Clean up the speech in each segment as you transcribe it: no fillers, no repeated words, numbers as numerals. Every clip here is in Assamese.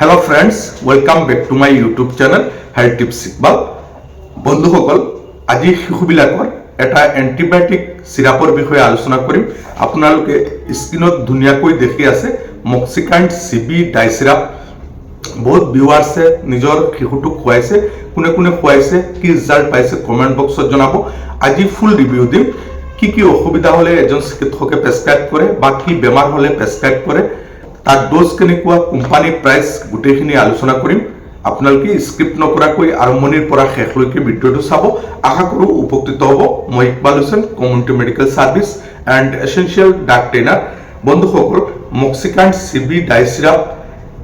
Hello friends, welcome back to my YouTube channel Health Tips Iqbal. বন্ধুসকল, আজি শিশুবিলাকৰ এটা এন্টিবায়োটিক সিৰাপৰ বিষয়ে আলোচনা কৰিম। আপোনালোকে স্ক্ৰিনত ধুনীয়াকৈ দেখি আছে মক্সিকাণ্ড চিবি ডাই সিৰাপ। বহুত ভিউৱাৰ্ছে নিজৰ শিশুটোক খুৱাইছে, কোনে কোনে খুৱাইছে, কি ৰিজাল্ট পাইছে কমেণ্ট বক্সত জনাব। আজি ফুল ৰিভিউ দিম, কি অসুবিধা হলে এজন চিকিৎসকে প্ৰেছক্ৰাইব কৰে বা কি বেমাৰ হলে প্ৰেছক্ৰাইব কৰে, তাৰ ডোজ কেনেকুৱা, কোম্পানী প্ৰাইচ গোটেইখিনি আলোচনা কৰিম। আপোনালোকে স্ক্ৰিপ্ট নকৰাকৈ আৰম্ভণিৰ পৰা শেষলৈকে ভিডিঅ'টো চাব। আশা কৰোঁ উপকৃত হ'ব। মই Iqbal Hussain, community medical service and essential ডাক ট্ৰেইনাৰ। বন্ধুসকল, মক্সিকাণ্ড চিবি ডাই সিৰাপ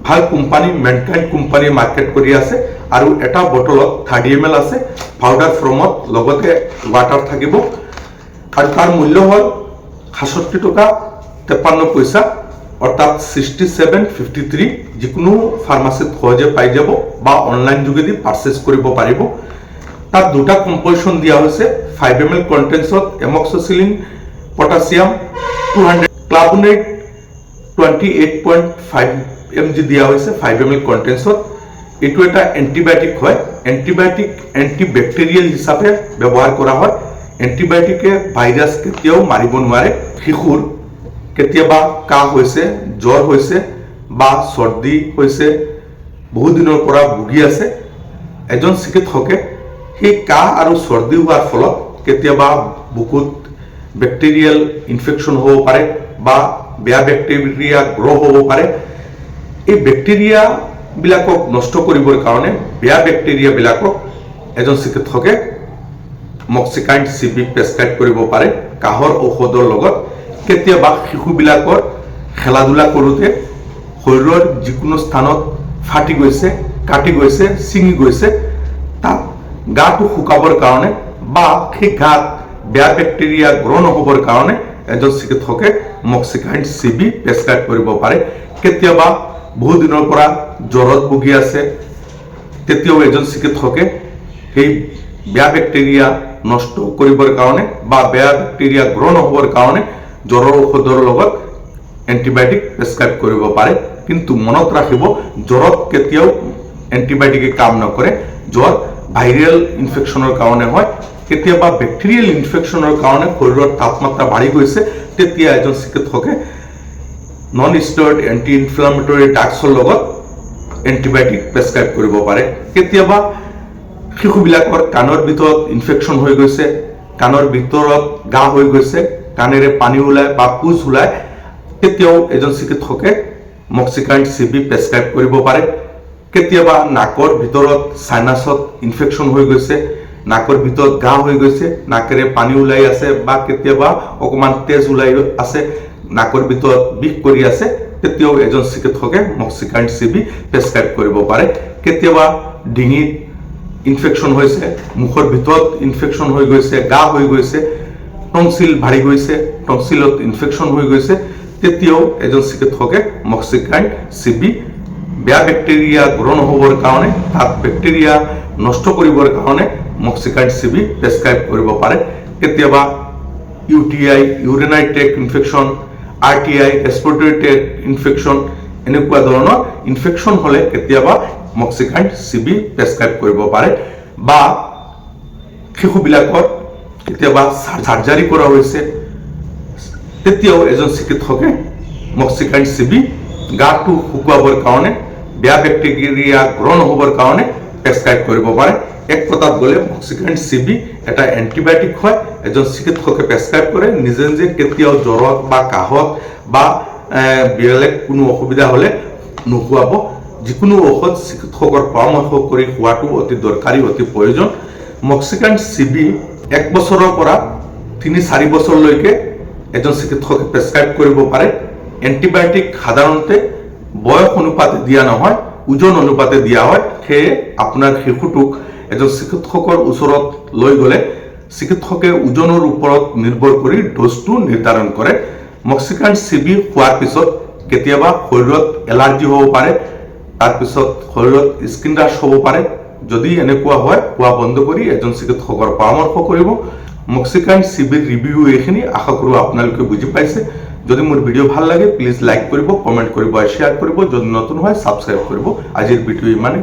ভাল কোম্পানী মেনকাইণ্ড কোম্পানীয়ে মাৰ্কেট কৰি আছে আৰু এটা বটলত 30 ml আছে পাউডাৰ ফৰ্মত, লগতে ৱাটাৰ থাকিব আৰু তাৰ মূল্য হ'ল 67 টকা 53 পইচা, অৰ্থাৎ 67.53। যিকোনো ফাৰ্মাচীত সহজে পাই যাব বা অনলাইন যোগেদি পাৰ্চেজ কৰিব পাৰিব। তাত দুটা কম্পোজিশন দিয়া হৈছে। 5 ml কন্টেন্টছত এমক্সিসিলিন পটাছিয়াম 200, ক্লাভোনেট 28.5 mg দিয়া হৈছে 5 ml কন্টেন্টছত। এইটো এটা এন্টিবায়োটিক হয়। এন্টিবায়োটিক এন্টিবেক্টেৰিয়েল হিচাপে ব্যৱহাৰ কৰা হয়। এন্টিবায়োটিকে ভাইৰাছ কেতিয়াও মাৰিব নোৱাৰে। শিশুৰ কেতিয়াবা কাহ হৈছে, জ্বৰ হৈছে বা চৰ্দি হৈছে, বহু দিনৰ পৰা ভুগি আছে, এজন চিকিৎসকে সেই কাহ আৰু চৰ্দি হোৱাৰ ফলত কেতিয়াবা বুকুত বেক্টেৰিয়েল ইনফেকশ্যন হ'ব পাৰে বা বেয়া বেক্টেৰিয়া গ্ৰ' হ'ব পাৰে। এই বেক্টেৰিয়াবিলাকক নষ্ট কৰিবৰ কাৰণে, বেয়া বেক্টেৰিয়াবিলাকক এজন চিকিৎসকে মক্সিকাণ্ড চিবি প্ৰেছক্ৰাইব কৰিব পাৰে কাহৰ ঔষধৰ লগত। কেতিয়াবা শিশুবিলাকৰ খেলা ধূলা কৰোঁতে শৰীৰৰ যিকোনো স্থানত ফাটি গৈছে, কাটি গৈছে, ছিঙি গৈছে, তাত গাটো শুকাবৰ কাৰণে বা সেই গাত বেয়া বেক্টেৰিয়া গ্ৰ' নহ'বৰ কাৰণে এজন চিকিৎসকে মক্সিকাণ্ড চিবি প্ৰেছক্ৰাইব কৰিব পাৰে। কেতিয়াবা বহু দিনৰ পৰা জ্বৰত ভুগি আছে, তেতিয়াও এজন চিকিৎসকে সেই বেয়া বেক্টেৰিয়া নষ্ট কৰিবৰ কাৰণে বা বেয়া বেক্টেৰিয়া গ্ৰ' নহ'বৰ কাৰণে জ্বৰৰ ঔষধৰ লগত এন্টিবায়োটিক প্ৰেছক্ৰাইব কৰিব পাৰে। কিন্তু মনত ৰাখিব, জ্বৰত কেতিয়াও এন্টিবায়োটিকে কাম নকৰে। জ্বৰ ভাইৰেল ইনফেকশ্যনৰ কাৰণে হয়। কেতিয়াবা বেক্টেৰিয়েল ইনফেকশ্যনৰ কাৰণে শৰীৰৰ তাপমাত্ৰা বাঢ়ি গৈছে, তেতিয়া এজন চিকিৎসকে নন ষ্টেৰইড এণ্টি ইনফ্লামেটৰী ড্ৰাগছৰ লগত এন্টিবায়োটিক প্ৰেছক্ৰাইব কৰিব পাৰে। কেতিয়াবা শিশুবিলাকৰ কাণৰ ভিতৰত ইনফেকশ্যন হৈ গৈছে, কাণৰ ভিতৰত ঘা হৈ গৈছে, কাণেৰে পানী ওলায় বা পুজ ওলায়, তেতিয়াও এজন চিকিৎসকে মক্সিকাণ্ড চিবি প্ৰেছক্ৰাইব কৰিব পাৰে। কেতিয়াবা নাকৰ ভিতৰত সাইনাছত ইনফেকশ্যন হৈ গৈছে, নাকৰ ভিতৰত ঘা হৈ গৈছে, নাকেৰে পানী ওলাই আছে বা কেতিয়াবা অকণমান তেজ ওলাই আছে, নাকৰ ভিতৰত বিষ কৰি আছে, তেতিয়াও এজন চিকিৎসকে মক্সিকাণ্ড চিবি প্ৰেছক্ৰাইব কৰিব পাৰে। কেতিয়াবা ডিঙিত ইনফেকশ্যন হৈছে, মুখৰ ভিতৰত ইনফেকশ্যন হৈ গৈছে, ঘা হৈ গৈছে, টনসিল ভাৰি গৈছে, টনসিলত ইনফেকশ্যন হৈ গৈছে, তেতিয়াও এজন চিকিৎসকে মক্সিকাণ্ড চিবি বেয়া বেক্টেৰিয়া গ্ৰ' নহ'বৰ কাৰণে, তাত বেক্টেৰিয়া নষ্ট কৰিবৰ কাৰণে মক্সিকাণ্ড চিবি প্ৰেছক্ৰাইব কৰিব পাৰে। কেতিয়াবা UTI urinary tract infection, RTI respiratory tract infection, এনেকুৱা ধৰণৰ ইনফেকশ্যন হ'লে কেতিয়াবা মক্সিকাণ্ড চিবি প্ৰেছক্ৰাইব কৰিব পাৰে। বা শিশুবিলাকৰ কেতিয়াবা সাৰ্জাৰী কৰা হৈছে, তেতিয়াও এজন চিকিৎসকে মক্সিকাণ্ড চিবি গাটো শুকুৱাবৰ কাৰণে, বেয়া বেক্টেৰিয়া গ্ৰ' নহ'বৰ কাৰণে প্ৰেছক্ৰাইব কৰিব পাৰে। এক কথাত গ'লে মক্সিকাণ্ড চিবি এটা এণ্টিবায়োটিক হয়। এজন চিকিৎসকে প্ৰেছক্ৰাইব কৰে, নিজে নিজে কেতিয়াও জ্বৰত বা কাহত বা বেলেগ কোনো অসুবিধা হ'লে নোখোৱাব। যিকোনো ঔষধ চিকিৎসকৰ পৰামৰ্শ কৰি খোৱাটো অতি দৰকাৰী, অতি প্ৰয়োজন। মক্সিকাণ্ড চিবি 1 বছৰৰ পৰা 3-4 বছৰলৈকে এজন চিকিৎসকে প্ৰেছক্ৰাইব কৰিব পাৰে। এণ্টিবায়োটিক সাধাৰণতে বয়স অনুপাতে দিয়া নহয়, ওজন অনুপাতে দিয়া হয়। সেয়ে আপোনাৰ শিশুটোক এজন চিকিৎসকৰ ওচৰত লৈ গ'লে চিকিৎসকে ওজনৰ ওপৰত নিৰ্ভৰ কৰি ড'জটো নিৰ্ধাৰণ কৰে। মক্সিকাণ্ড চিবি খোৱাৰ পিছত কেতিয়াবা শৰীৰত এলাৰ্জি হ'ব পাৰে, তাৰপিছত শৰীৰত স্কিন ৰাছ হ'ব পাৰে। যদি এনেকুৱা হয়, খোৱা বন্ধ কৰি এজন চিকিৎসকৰ পৰামৰ্শ কৰিব। মক্সিকাণ্ড চিবিৰ ৰিভিউ এইখিনি। আশা কৰোঁ আপোনালোকে বুজি পাইছে। যদি মোর ভিডিও ভাল লাগে প্লিজ লাইক করব, কমেন্ট করব আর শেয়ার করব। যদি নতুন হয় সাবস্ক্রাইব করব। আজির ভিডিও মানে